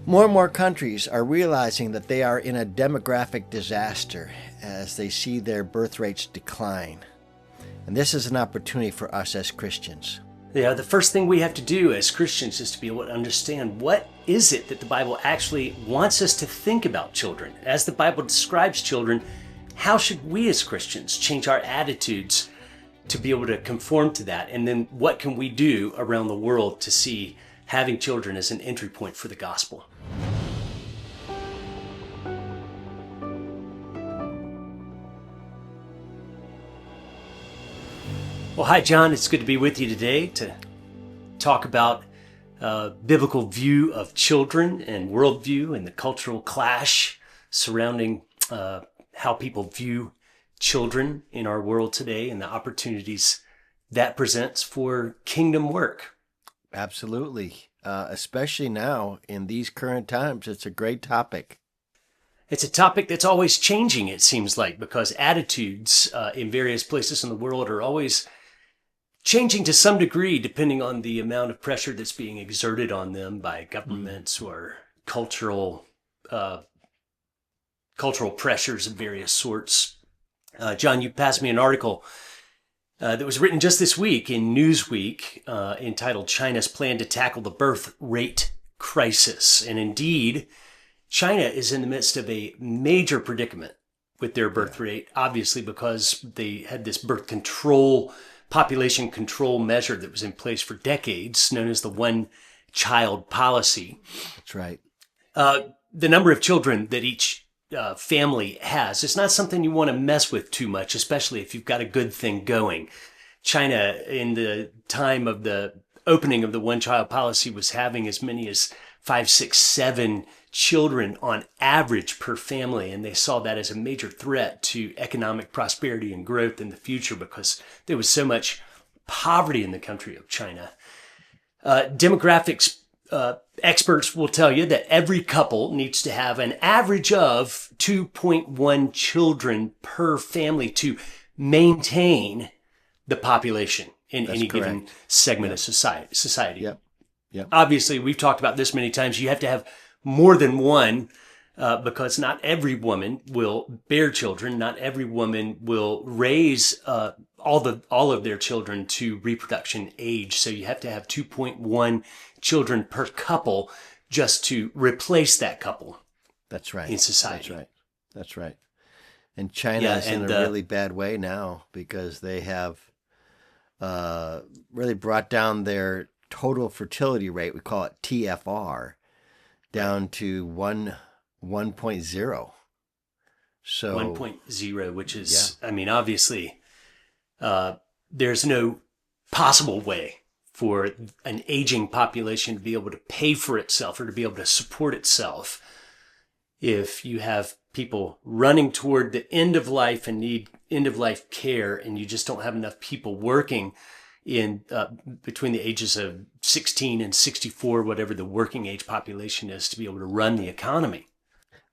More and more countries are realizing that they are in a demographic disaster as they see their birth rates decline. And this is an opportunity for us as Christians. Yeah, the first thing we have to do as Christians is to be able to understand what is it that the Bible actually wants us to think about children. As the Bible describes children, how should we as Christians change our attitudes to be able to conform to that? And then what can we do around the world to see having children as an entry point for the gospel? Well, hi, John. It's good to be with you today to talk about biblical view of children and worldview and the cultural clash surrounding how people view children in our world today and the opportunities that presents for kingdom work. Absolutely. Especially now in these current times, it's a great topic. It's a topic that's always changing, it seems like, because attitudes in various places in the world are always changing to some degree, depending on the amount of pressure that's being exerted on them by governments or cultural pressures of various sorts. John, you passed me an article that was written just this week in Newsweek entitled China's Plan to Tackle the Birth Rate Crisis. And indeed, China is in the midst of a major predicament with their birth rate, obviously because they had this population control measure that was in place for decades, known as the one-child policy. That's right. The number of children that each family has is not something you want to mess with too much, especially if you've got a good thing going. China, in the time of the opening of the one-child policy, was having as many as 5, 6, 7 children on average per family, and they saw that as a major threat to economic prosperity and growth in the future because there was so much poverty in the country of China. Demographics experts will tell you that every couple needs to have an average of 2.1 children per family to maintain the population in any given segment of society. Yep. Yep. Obviously, we've talked about this many times. You have to have more than one because not every woman will bear children. Not every woman will raise all of their children to reproduction age. So you have to have 2.1 children per couple just to replace that couple. That's right. In society. That's right. And China is in a really bad way now because they have really brought down their total fertility rate, we call it TFR, down to 1.0. So 1.0, which is, I mean, obviously, there's no possible way for an aging population to be able to pay for itself or to be able to support itself if you have people running toward the end of life and need end of life care, and you just don't have enough people working in between the ages of 16 and 64, whatever the working age population is, to be able to run the economy.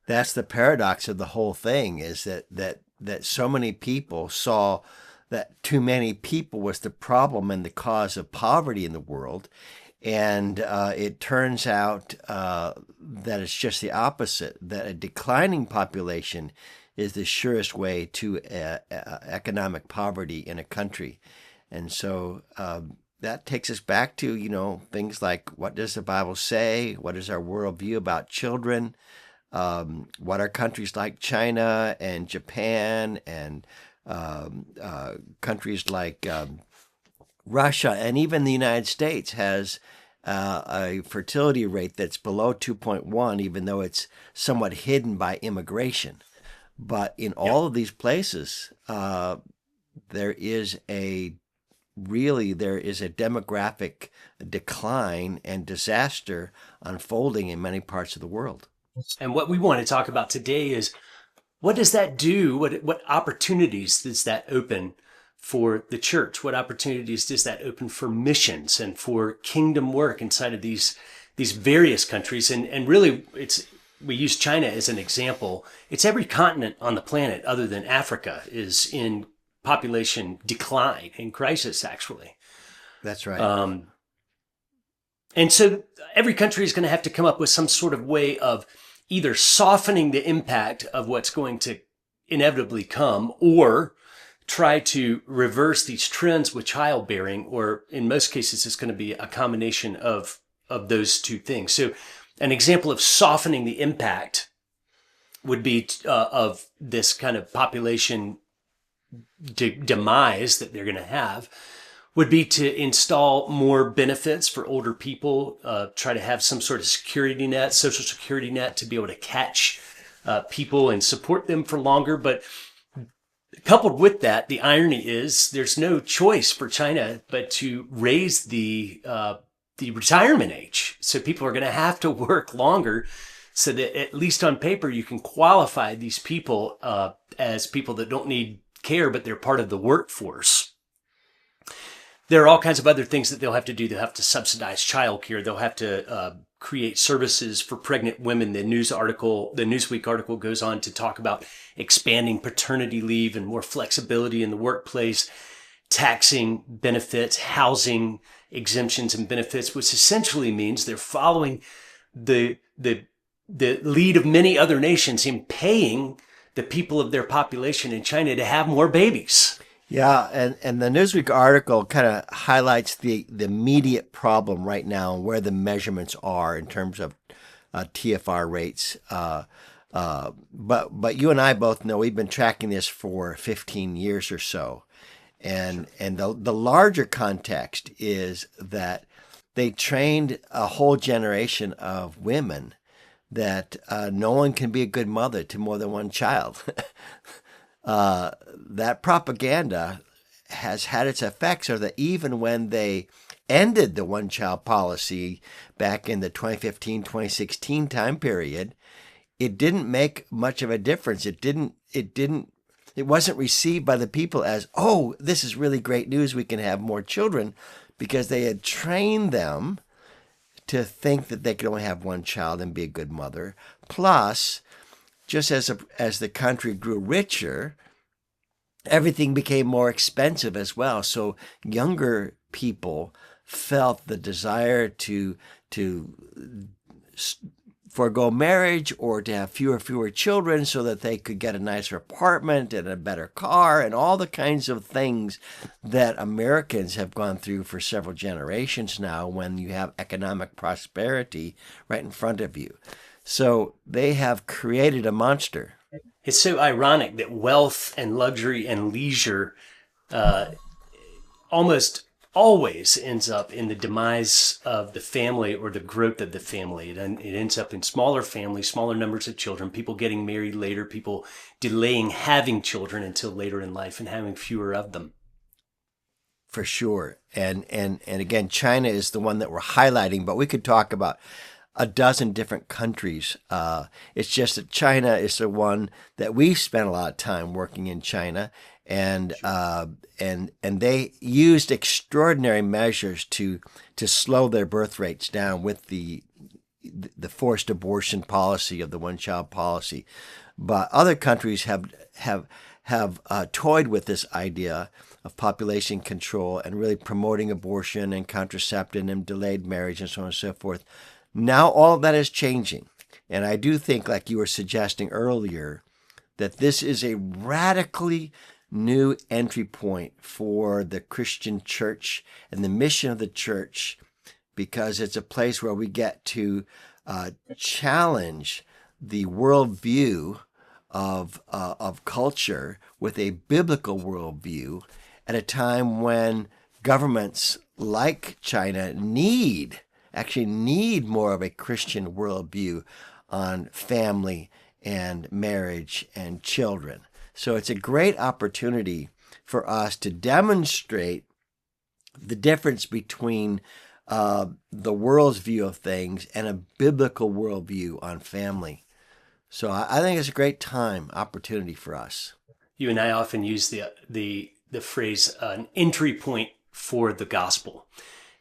That's the paradox of the whole thing, is that so many people saw that too many people was the problem and the cause of poverty in the world. And it turns out that it's just the opposite, that a declining population is the surest way to economic poverty in a country. And so that takes us back to, things like, what does the Bible say? What is our worldview about children? What are countries like China and Japan and countries like Russia and even the United States has a fertility rate that's below 2.1, even though it's somewhat hidden by immigration. But in all of these places, there is a demographic decline and disaster unfolding in many parts of the world. And what we want to talk about today is, what does that do? What opportunities does that open for the church? What opportunities does that open for missions and for kingdom work inside of these various countries? And really, we use China as an example. It's every continent on the planet other than Africa is in population decline, in crisis, actually. That's right. And so every country is going to have to come up with some sort of way of either softening the impact of what's going to inevitably come, or try to reverse these trends with childbearing, or in most cases, it's going to be a combination of those two things. So an example of softening the impact would be of this kind of population demise that they're going to have, would be to install more benefits for older people, try to have some sort of security net, social security net, to be able to catch people and support them for longer. But coupled with that, the irony is there's no choice for China but to raise the retirement age. So people are going to have to work longer, so that at least on paper you can qualify these people as people that don't need care, but they're part of the workforce. There are all kinds of other things that they'll have to do. They'll have to subsidize childcare. They'll have to create services for pregnant women. The Newsweek article goes on to talk about expanding paternity leave and more flexibility in the workplace, taxing benefits, housing exemptions and benefits, which essentially means they're following the lead of many other nations in paying the people of their population in China to have more babies. Yeah, and the Newsweek article kind of highlights the immediate problem right now and where the measurements are in terms of TFR rates. But you and I both know we've been tracking this for 15 years or so. And the larger context is that they trained a whole generation of women that no one can be a good mother to more than one child. That propaganda has had its effects, so that even when they ended the one-child policy back in the 2015-2016 time period, it didn't make much of a difference. It wasn't received by the people as, oh, this is really great news, we can have more children, because they had trained them to think that they could only have one child and be a good mother. Plus, just as the country grew richer, everything became more expensive as well. So younger people felt the desire to forego marriage or to have fewer children so that they could get a nicer apartment and a better car and all the kinds of things that Americans have gone through for several generations now when you have economic prosperity right in front of you. So they have created a monster. It's so ironic that wealth and luxury and leisure almost always ends up in the demise of the family or the growth of the family. It ends up in smaller families, smaller numbers of children, people getting married later, people delaying having children until later in life and having fewer of them. For sure. And again, China is the one that we're highlighting, but we could talk about a dozen different countries. It's just that China is the one that we spent a lot of time working in China, and they used extraordinary measures to slow their birth rates down with the forced abortion policy of the one-child policy. But other countries have toyed with this idea of population control and really promoting abortion and contraception and delayed marriage and so on and so forth. Now all of that is changing. And I do think, like you were suggesting earlier, that this is a radically new entry point for the Christian church and the mission of the church, because it's a place where we get to challenge the worldview of culture with a biblical worldview at a time when governments like China actually need more of a Christian worldview on family and marriage and children. So it's a great opportunity for us to demonstrate the difference between the world's view of things and a biblical worldview on family. So I think it's a great opportunity for us. You and I often use the phrase an entry point for the gospel.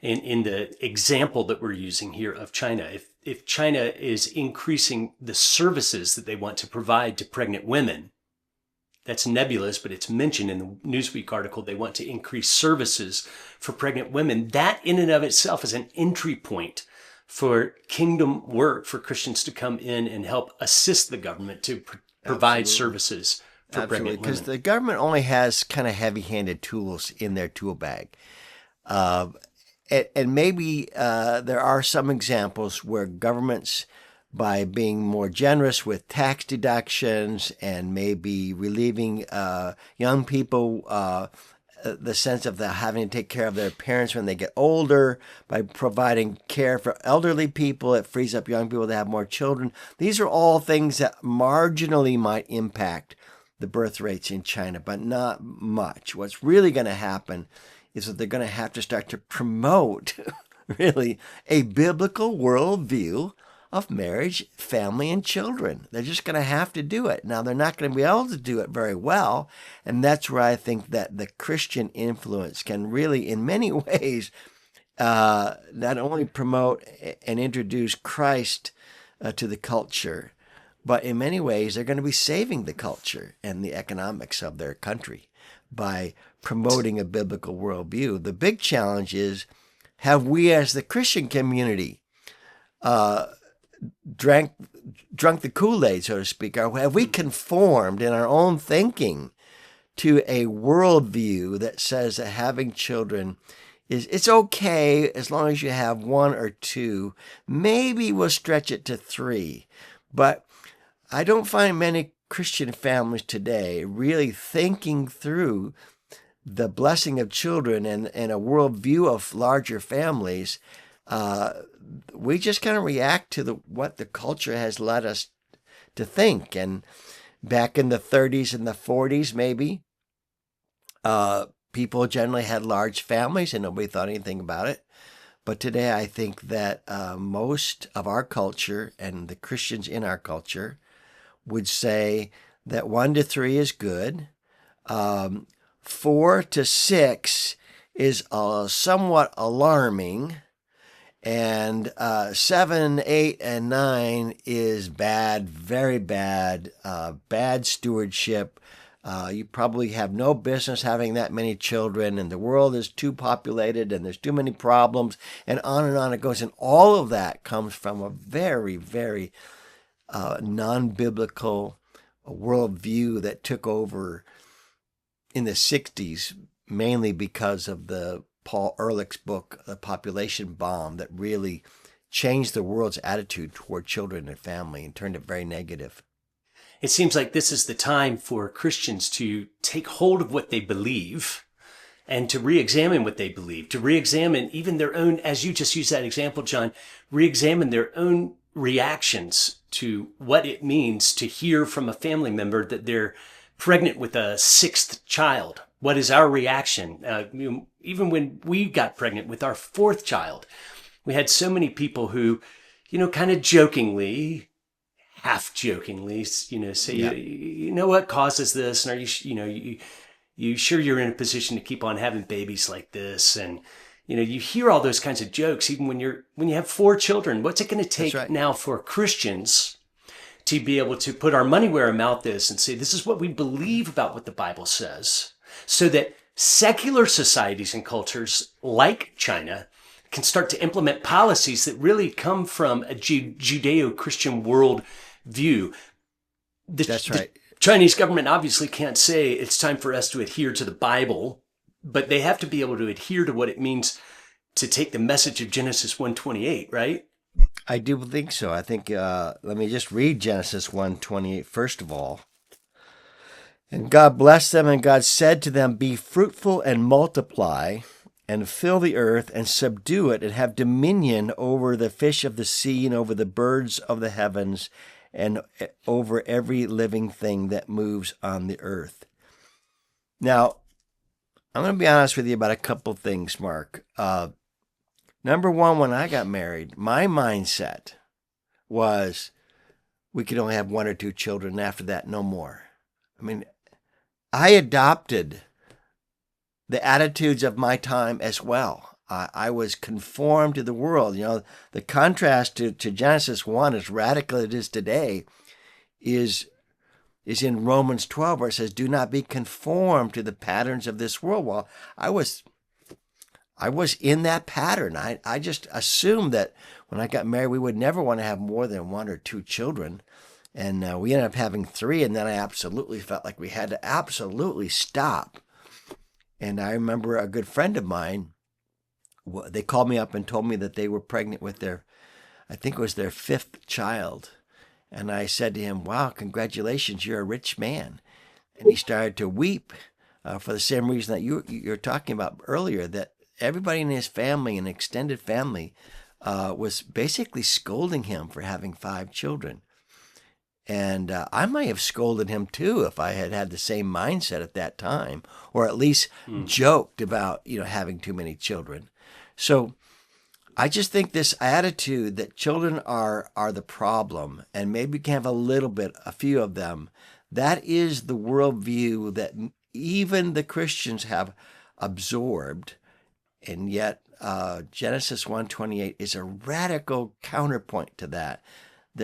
In the example that we're using here of China, if China is increasing the services that they want to provide to pregnant women, that's nebulous, but it's mentioned in the Newsweek article, they want to increase services for pregnant women. That in and of itself is an entry point for kingdom work, for Christians to come in and help assist the government to provide services for pregnant women. Because the government only has kind of heavy-handed tools in their tool bag. And maybe there are some examples where governments, by being more generous with tax deductions and maybe relieving young people the sense of having to take care of their parents when they get older, by providing care for elderly people, it frees up young people to have more children. These are all things that marginally might impact the birth rates in China, but not much. What's really going to happen is that they're going to have to start to promote really a biblical worldview of marriage, family, and children. They're just going to have to do it. Now, they're not going to be able to do it very well, and that's where I think that the Christian influence can really, in many ways, not only promote and introduce Christ to the culture, but in many ways, they're going to be saving the culture and the economics of their country by promoting a biblical worldview. The big challenge is, have we as the Christian community drunk the Kool-Aid, so to speak? Or have we conformed in our own thinking to a worldview that says that having children it's okay as long as you have one or two? Maybe we'll stretch it to 3. But I don't find many Christian families today really thinking through the blessing of children and a worldview of larger families. We just kind of react to what the culture has led us to think. And back in the 30s and the 40s, maybe, people generally had large families and nobody thought anything about it. But today I think that most of our culture and the Christians in our culture would say that 1 to 3 is good. 4 to 6 is somewhat alarming. And 7, 8, and 9 is bad, very bad, bad stewardship. You probably have no business having that many children, and the world is too populated, and there's too many problems, and on it goes. And all of that comes from a very, very non-biblical worldview that took over in the 60s, mainly because of the Paul Ehrlich's book, The Population Bomb, that really changed the world's attitude toward children and family and turned it very negative. It seems like this is the time for Christians to take hold of what they believe and to re-examine what they believe, to re-examine even their own, as you just used that example, John, re-examine their own reactions to what it means to hear from a family member that they're pregnant with a 6th child. What is our reaction? Even when we got pregnant with our 4th child, we had so many people who, kind of jokingly, half jokingly, say, Yeah. you know what causes this? And are you sure you're in a position to keep on having babies like this? And, you hear all those kinds of jokes, even when you have 4 children. What's it going to take now for Christians to be able to put our money where our mouth is and say, this is what we believe about what the Bible says, so that secular societies and cultures like China can start to implement policies that really come from a Judeo-Christian world view. That's right. The Chinese government obviously can't say it's time for us to adhere to the Bible, but they have to be able to adhere to what it means to take the message of Genesis 1:28, right? I do think so. I think, let me just read Genesis 1:28 first of all. And God blessed them, and God said to them, be fruitful and multiply, and fill the earth, and subdue it, and have dominion over the fish of the sea, and over the birds of the heavens, and over every living thing that moves on the earth. Now, I'm going to be honest with you about a couple things, Mark. Number one, when I got married, my mindset was we could only have 1 or 2 children, and after that, no more. I mean, I adopted the attitudes of my time as well. I was conformed to the world. The contrast to Genesis 1, as radical as it is today, is in Romans 12, where it says, do not be conformed to the patterns of this world. Well, I was in that pattern. I just assumed that when I got married, we would never want to have more than 1 or 2 children. And we ended up having 3, and then I absolutely felt like we had to absolutely stop. And I remember a good friend of mine, they called me up and told me that they were pregnant with I think it was their 5th child. And I said to him, wow, congratulations, you're a rich man. And he started to weep for the same reason that you're talking about earlier, that everybody in his family, an extended family, was basically scolding him for having 5 children. And I might have scolded him too if I had had the same mindset at that time, or at least joked about, having too many children. So I just think this attitude that children are the problem, and maybe we can have a few of them, that is the worldview that even the Christians have absorbed. And yet Genesis 1:28 is a radical counterpoint to that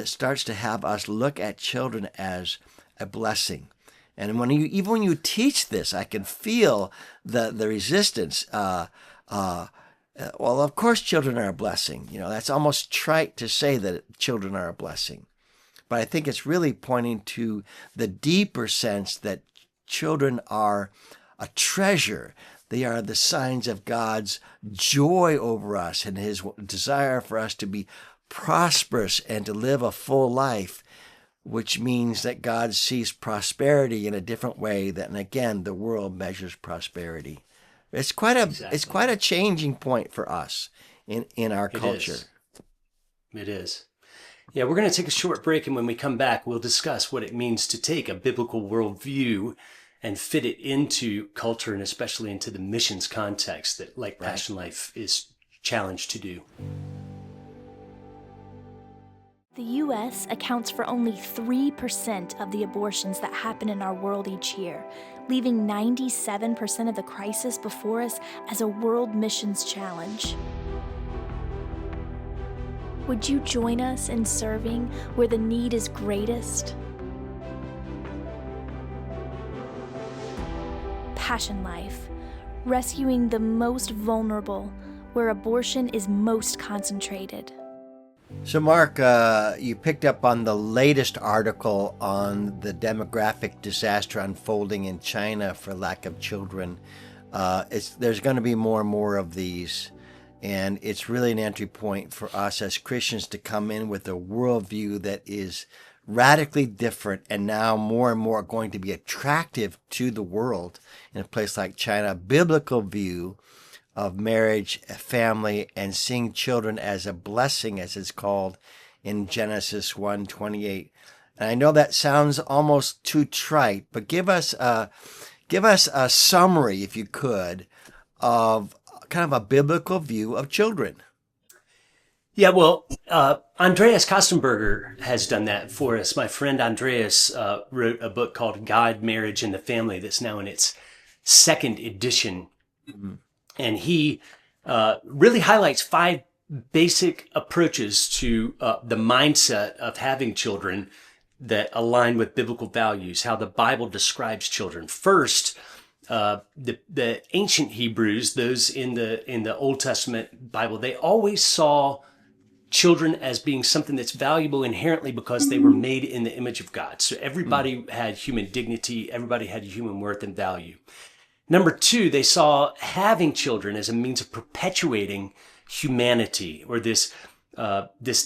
starts to have us look at children as a blessing. And even when you teach this, I can feel the resistance. Well, of course, children are a blessing. That's almost trite to say that children are a blessing. But I think it's really pointing to the deeper sense that children are a treasure. They are the signs of God's joy over us and his desire for us to be prosperous and to live a full life, which means that God sees prosperity in a different way than, again, the world measures prosperity. It's quite a changing point for us in our culture. It is. Yeah, we're going to take a short break, and when we come back, we'll discuss what it means to take a biblical worldview and fit it into culture, and especially into the missions context that, like Passion Life, is challenged to do. The U.S. accounts for only 3% of the abortions that happen in our world each year, leaving 97% of the crisis before us as a world missions challenge. Would you join us in serving where the need is greatest? Passion Life, rescuing the most vulnerable where abortion is most concentrated. So, Mark, you picked up on the latest article on the demographic disaster unfolding in China for lack of children. There's going to be more and more of these, and it's really an entry point for us as Christians to come in with a worldview that is radically different and now more and more going to be attractive to the world in a place like China, a biblical view of marriage, family, and seeing children as a blessing, as it's called in Genesis 1:28. And I know that sounds almost too trite, but give us a summary, if you could, of kind of a biblical view of children. Yeah, well, Andreas Kostenberger has done that for us. My friend Andreas wrote a book called God, Marriage, and the Family that's now in its 2nd edition. Mm-hmm. And he really highlights 5 basic approaches to the mindset of having children that align with biblical values, how the Bible describes children. First, the ancient Hebrews, those in the Old Testament Bible, they always saw children as being something that's valuable inherently because they were made in the image of God. So everybody had human dignity, everybody had human worth and value. Number 2, they saw having children as a means of perpetuating humanity, or this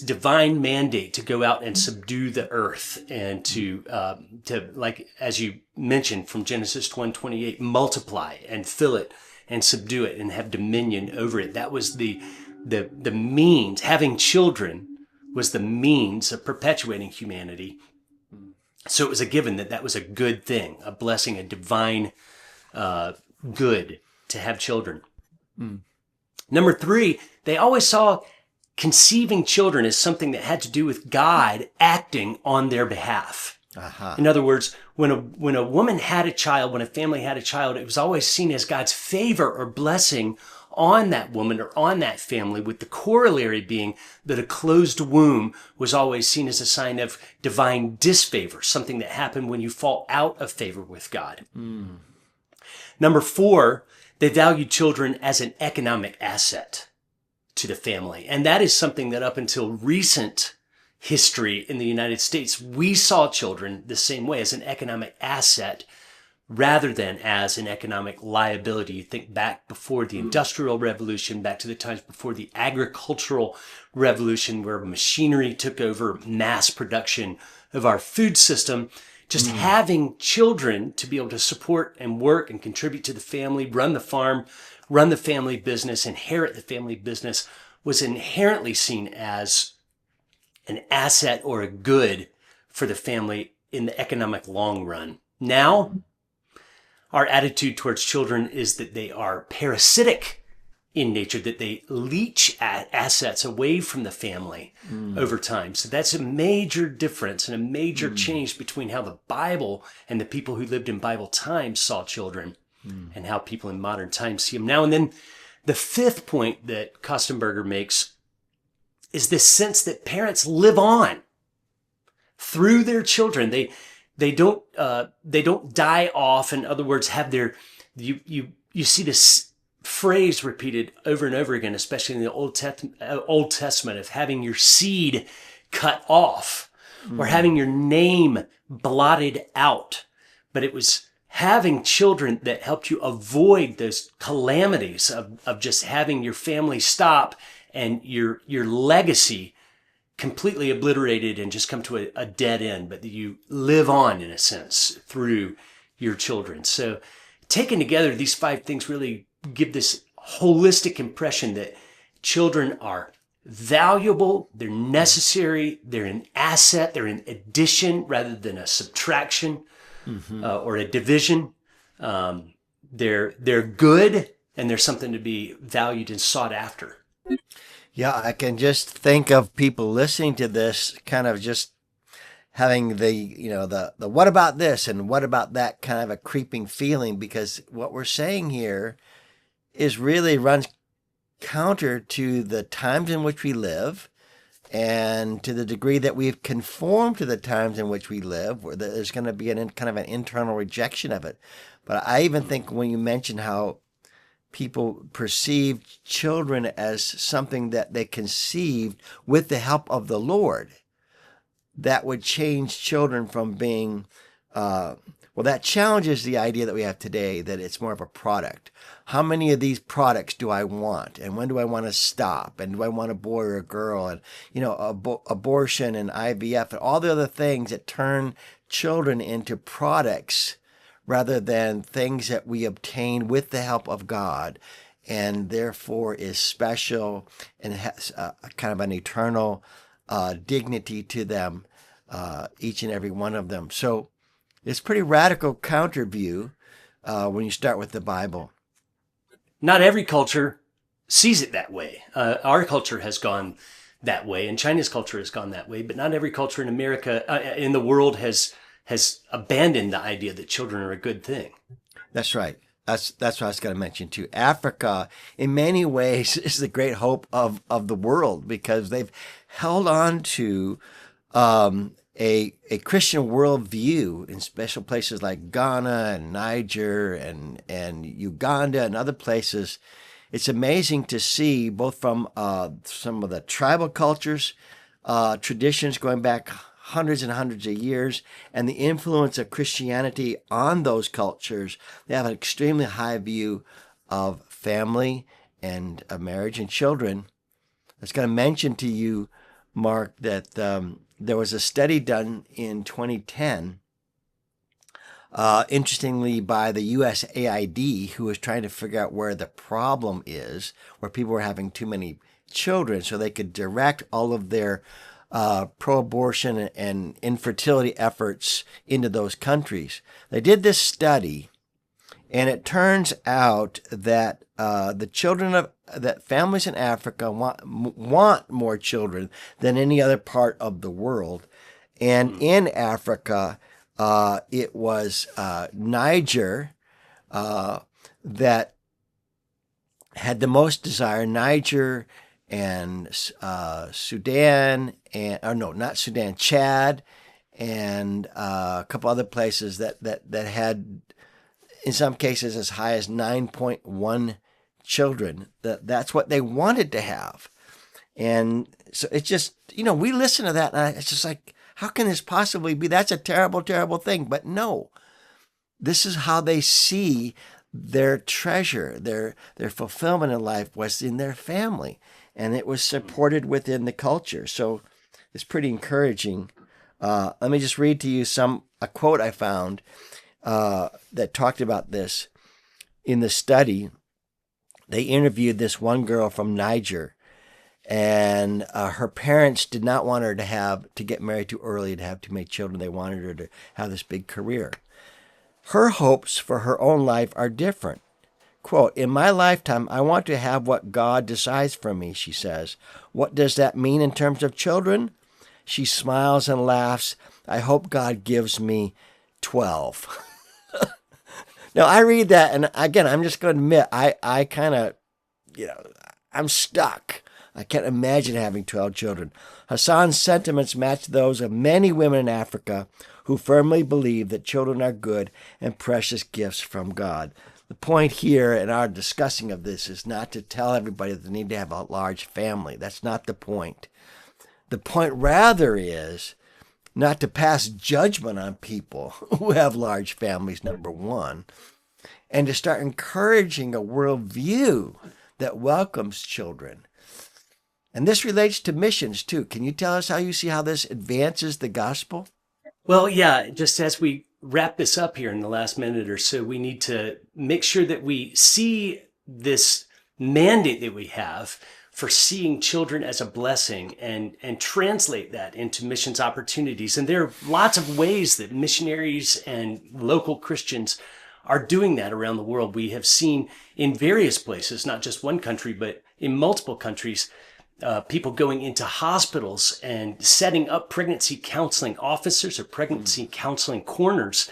divine mandate to go out and subdue the earth and to like, as you mentioned from Genesis 1:28, multiply and fill it and subdue it and have dominion over it. That was the means. Having children was the means of perpetuating humanity. So it was a given that was a good thing, a blessing, a divine good to have children. Number 3, they always saw conceiving children as something that had to do with God acting on their behalf. Uh-huh. In other words, when a woman had a child, when a family had a child, it was always seen as God's favor or blessing on that woman or on that family, with the corollary being that a closed womb was always seen as a sign of divine disfavor, something that happened when you fall out of favor with God. Number 4, they valued children as an economic asset to the family. And that is something that up until recent history in the United States, we saw children the same way, as an economic asset rather than as an economic liability. You think back before the Industrial Revolution, back to the times before the Agricultural Revolution, where machinery took over mass production of our food system. Just having children to be able to support and work and contribute to the family, run the farm, run the family business, inherit the family business, was inherently seen as an asset or a good for the family in the economic long run. Now, our attitude towards children is that they are parasitic in nature, that they leach assets away from the family over time. So that's a major difference and a major change between how the Bible and the people who lived in Bible times saw children and how people in modern times see them now. And then the fifth point that Kostenberger makes is this sense that parents live on through their children. They don't die off. In other words, have their, you see this phrase repeated over and over again, especially in the Old Testament, of having your seed cut off or having your name blotted out. But it was having children that helped you avoid those calamities of just having your family stop and your legacy completely obliterated and just come to a dead end, but that you live on, in a sense, through your children. So taken together, these 5 things really give this holistic impression that children are valuable, they're necessary, they're an asset, they're an addition rather than a subtraction or a division. They're good, and they're something to be valued and sought after. Yeah, I can just think of people listening to this kind of just having the what about this and what about that kind of a creeping feeling, because what we're saying here is really runs counter to the times in which we live and to the degree that we've conformed to the times in which we live, where there's going to be kind of an internal rejection of it. But I even think when you mention how people perceived children as something that they conceived with the help of the Lord, that would change children from being, that challenges the idea that we have today that it's more of a product. How many of these products do I want? And when do I want to stop? And do I want a boy or a girl? And, abortion and IVF and all the other things that turn children into products rather than things that we obtain with the help of God, and therefore is special and has kind of an eternal dignity to them, each and every one of them. So it's pretty radical counter view when you start with the Bible. Not every culture sees it that way. Our culture has gone that way, and China's culture has gone that way, but not every culture in America, in the world, has abandoned the idea that children are a good thing. That's right. That's what I was going to mention too. Africa, in many ways, is the great hope of the world, because they've held on to a Christian worldview in special places like Ghana and Niger and Uganda and other places. It's amazing to see, both from some of the tribal cultures, traditions going back hundreds and hundreds of years, and the influence of Christianity on those cultures. They have an extremely high view of family and marriage and children. I was going to mention to you, Mark, that there was a study done in 2010, interestingly, by the USAID, who was trying to figure out where the problem is, where people were having too many children, so they could direct all of their pro-abortion and infertility efforts into those countries. They did this study, and it turns out that that families in Africa want more children than any other part of the world. And in Africa, it was Niger that had the most desire. Niger and Sudan, not Sudan, Chad, and a couple other places that had, in some cases, as high as 9.1 children. That's what they wanted to have. And so it's just, we listen to that and it's just like, how can this possibly be? That's a terrible, terrible thing. But no, this is how they see their treasure, their fulfillment in life was in their family. And it was supported within the culture. So it's pretty encouraging. Let me just read to you a quote I found that talked about this. In the study, they interviewed this one girl from Niger, and her parents did not want her to get married too early, to have too many children. They wanted her to have this big career. Her hopes for her own life are different. Quote, "In my lifetime, I want to have what God decides for me," she says. "What does that mean in terms of children?" She smiles and laughs. "I hope God gives me 12. Now, I read that, and again, I'm just going to admit, I kind of, I'm stuck. I can't imagine having 12 children. Hassan's sentiments match those of many women in Africa who firmly believe that children are good and precious gifts from God. The point here in our discussing of this is not to tell everybody that they need to have a large family. That's not the point. The point rather is not to pass judgment on people who have large families, number one, and to start encouraging a worldview that welcomes children. And this relates to missions too. Can you tell us how you see how this advances the gospel? Well, yeah, just as we wrap this up here in the last minute or so, we need to make sure that we see this mandate that we have for seeing children as a blessing and translate that into missions opportunities. And there are lots of ways that missionaries and local Christians are doing that around the world. We have seen in various places, not just one country, but in multiple countries, people going into hospitals and setting up pregnancy counseling offices or pregnancy counseling corners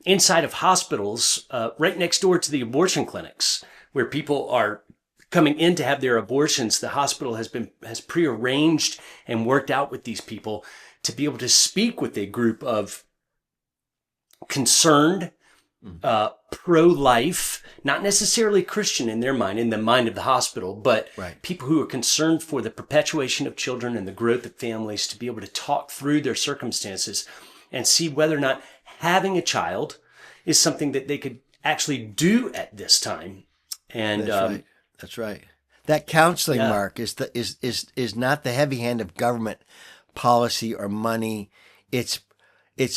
inside of hospitals right next door to the abortion clinics where people are coming in to have their abortions. The hospital has prearranged and worked out with these people to be able to speak with a group of concerned, pro-life, not necessarily Christian in their mind, in the mind of the hospital, but people who are concerned for the perpetuation of children and the growth of families, to be able to talk through their circumstances and see whether or not having a child is something that they could actually do at this time. And That's right. That counseling, Mark, is not the heavy hand of government policy or money. It's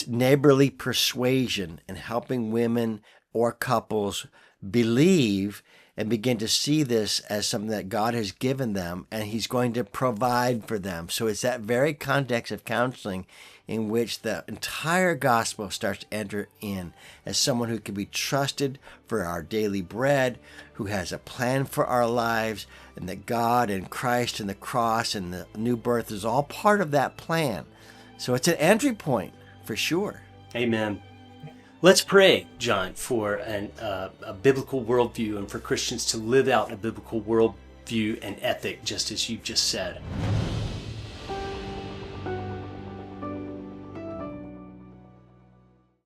neighborly persuasion and helping women or couples believe and begin to see this as something that God has given them and he's going to provide for them. So it's that very context of counseling in which the entire gospel starts to enter in as someone who can be trusted for our daily bread, who has a plan for our lives, and that God and Christ and the cross and the new birth is all part of that plan. So it's an entry point for sure. Amen. Let's pray, John, for a biblical worldview and for Christians to live out a biblical worldview and ethic, just as you've just said.